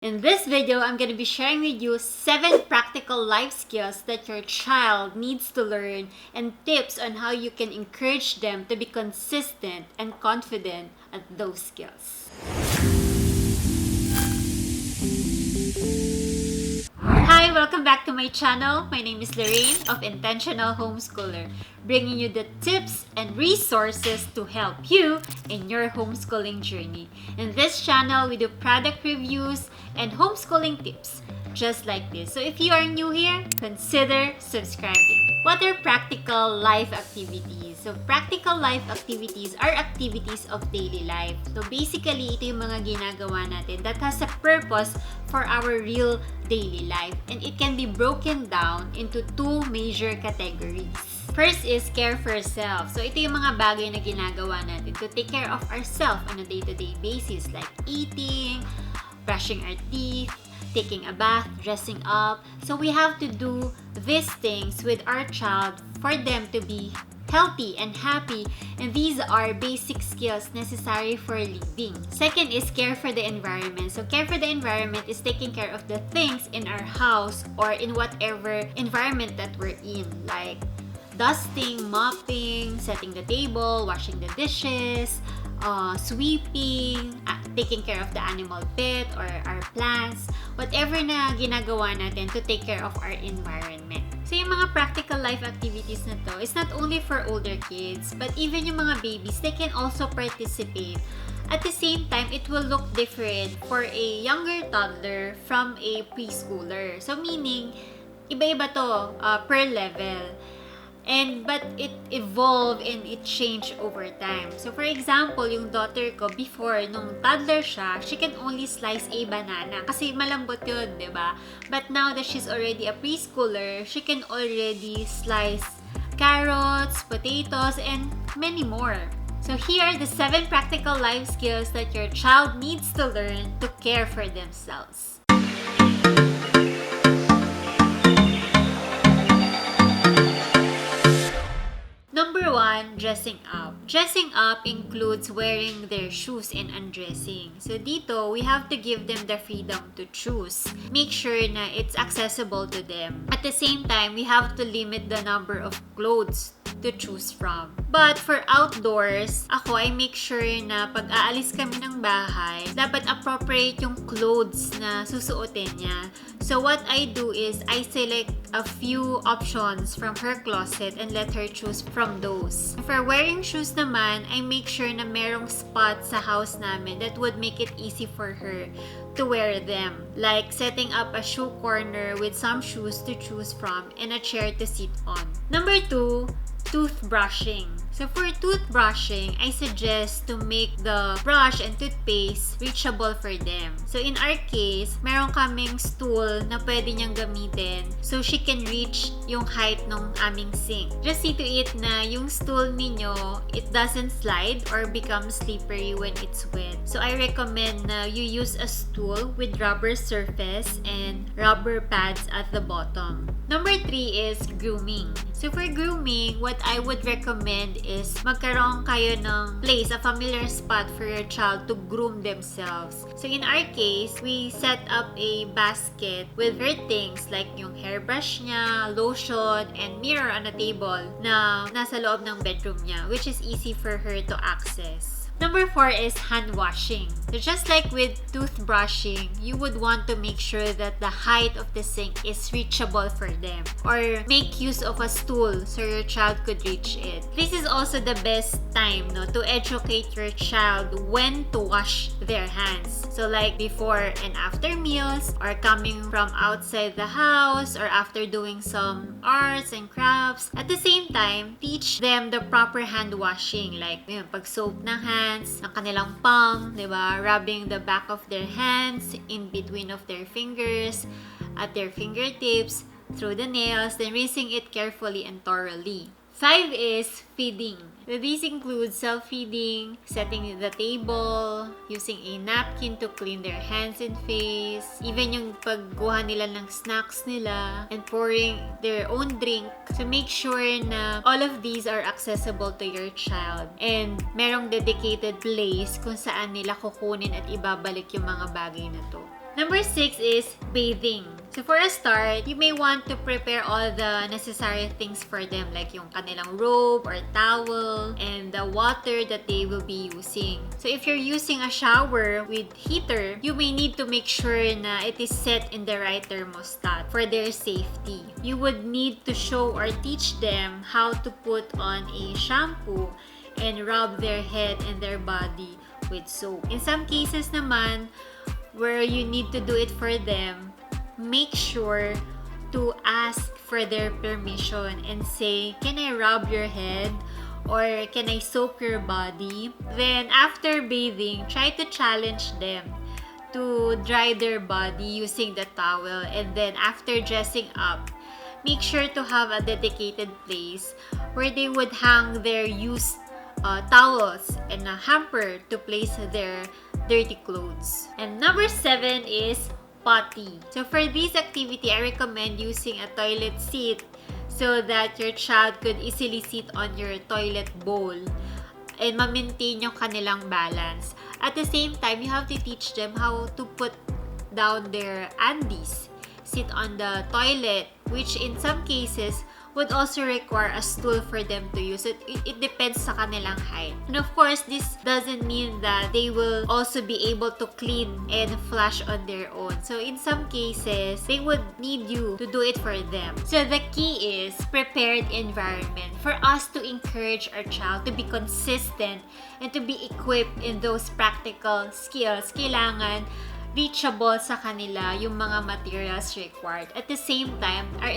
In this video, I'm going to be sharing with you 7 practical life skills that your child needs to learn and tips on how you can encourage them to be consistent and confident at those skills. Hi! Welcome back to my channel. My name is Lorraine of Intentional Homeschooler, bringing you the tips and resources to help you in your homeschooling journey. In this channel, we do product reviews and homeschooling tips, just like this. So if you are new here, consider subscribing. What are practical life activities? So practical life activities are activities of daily life. So basically, ito yung mga ginagawa natin that has a purpose for our real daily life. And it can be broken down into 2 major categories. First is care for self. So ito yung mga bagay na ginagawa natin to take care of ourselves on a day-to-day basis, like eating, brushing our teeth, taking a bath, dressing up. So we have to do these things with our child for them to be healthy and happy, and these are basic skills necessary for living. Second is care for the environment. So care for the environment is taking care of the things in our house or in whatever environment that we're in, like dusting, mopping, setting the table, washing the dishes, sweeping, taking care of the animal pet or our plants, whatever na ginagawa natin to take care of our environment. So yung mga practical life activities na to is not only for older kids, but even yung mga babies, they can also participate. At the same time, it will look different for a younger toddler from a preschooler. So meaning, iba-iba to per level. But it evolved and it changed over time. So for example, yung daughter ko, before, nung toddler siya, she can only slice a banana kasi malambot yun, di ba? But now that she's already a preschooler, she can already slice carrots, potatoes, and many more. So here are the 7 practical life skills that your child needs to learn to care for themselves. Number 1, dressing up. Dressing up includes wearing their shoes and undressing. So dito, we have to give them the freedom to choose. Make sure na it's accessible to them. At the same time, we have to limit the number of clothes to choose from. But for outdoors, I make sure na pag aalis kami ng bahay, dapat appropriate yung clothes na susuotin niya. So what I do is, I select a few options from her closet and let her choose from those. For wearing shoes naman, I make sure na merong spot sa house namin that would make it easy for her to wear them. Like setting up a shoe corner with some shoes to choose from and a chair to sit on. Number 2, toothbrushing. So for toothbrushing, I suggest to make the brush and toothpaste reachable for them. So in our case, meron kaming stool na pwede niyang gamitin so she can reach yung height ng aming sink. Just see to it na yung stool ninyo, it doesn't slide or become slippery when it's wet. So I recommend na you use a stool with rubber surface and rubber pads at the bottom. Number 3 is grooming. So for grooming, what I would recommend is magkaroon kayo ng place, a familiar spot for your child to groom themselves. So in our case, we set up a basket with her things like yung hairbrush niya, lotion, and mirror on a table na nasa loob ng bedroom niya, which is easy for her to access. Number 4 is hand washing. So just like with toothbrushing, you would want to make sure that the height of the sink is reachable for them. Or make use of a stool so your child could reach it. This is also the best time to educate your child when to wash their hands. So like before and after meals, or coming from outside the house, or after doing some arts and crafts. At the same time, teach them the proper hand washing. Like pag-soap ng hands, ng kanilang palm, diba? Rubbing the back of their hands, in between of their fingers, at their fingertips, through the nails, then rinsing it carefully and thoroughly. 5 is feeding. So these include self-feeding, setting the table, using a napkin to clean their hands and face, even yung pagkuha nila ng snacks nila, and pouring their own drink. So make sure na all of these are accessible to your child and merong dedicated place kung saan nila kukunin at ibabalik yung mga bagay na to. Number 6 is bathing. So for a start, you may want to prepare all the necessary things for them like yung kanilang robe or towel and the water that they will be using. So if you're using a shower with heater, you may need to make sure na it is set in the right thermostat for their safety. You would need to show or teach them how to put on a shampoo and rub their head and their body with soap. In some cases naman, where you need to do it for them, make sure to ask for their permission and say, can I rub your head? Or can I soak your body? Then after bathing, try to challenge them to dry their body using the towel. And then after dressing up, make sure to have a dedicated place where they would hang their used towels and a hamper to place their dirty clothes. And number 7 is potty. So for this activity, I recommend using a toilet seat so that your child could easily sit on your toilet bowl and ma-maintain yung kanilang balance. At the same time, you have to teach them how to put down their undies, sit on the toilet, which in some cases would also require a stool for them to use. It depends sa kanilang height. And of course, this doesn't mean that they will also be able to clean and flush on their own. So in some cases, they would need you to do it for them. So the key is prepared environment for us to encourage our child to be consistent and to be equipped in those practical skills. Kailangan reachable sa kanila yung mga materials required. At the same time, our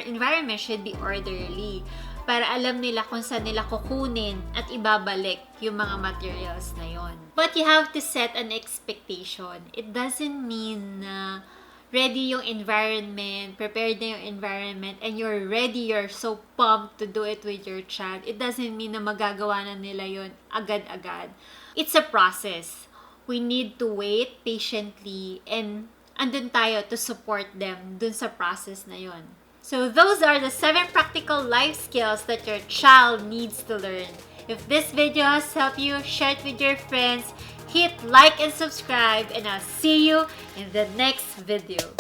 environment should be orderly para alam nila kung saan nila kukunin at ibabalik yung mga materials na yon. But you have to set an expectation. It doesn't mean na ready yung environment, prepared na yung environment, and you're ready, you're so pumped to do it with your child. It doesn't mean na magagawa na nila yon agad-agad. It's a process. We need to wait patiently and andun tayo to support them dun sa process na yon. So those are the 7 practical life skills that your child needs to learn. If this video has helped you, share it with your friends, hit like and subscribe, and I'll see you in the next video.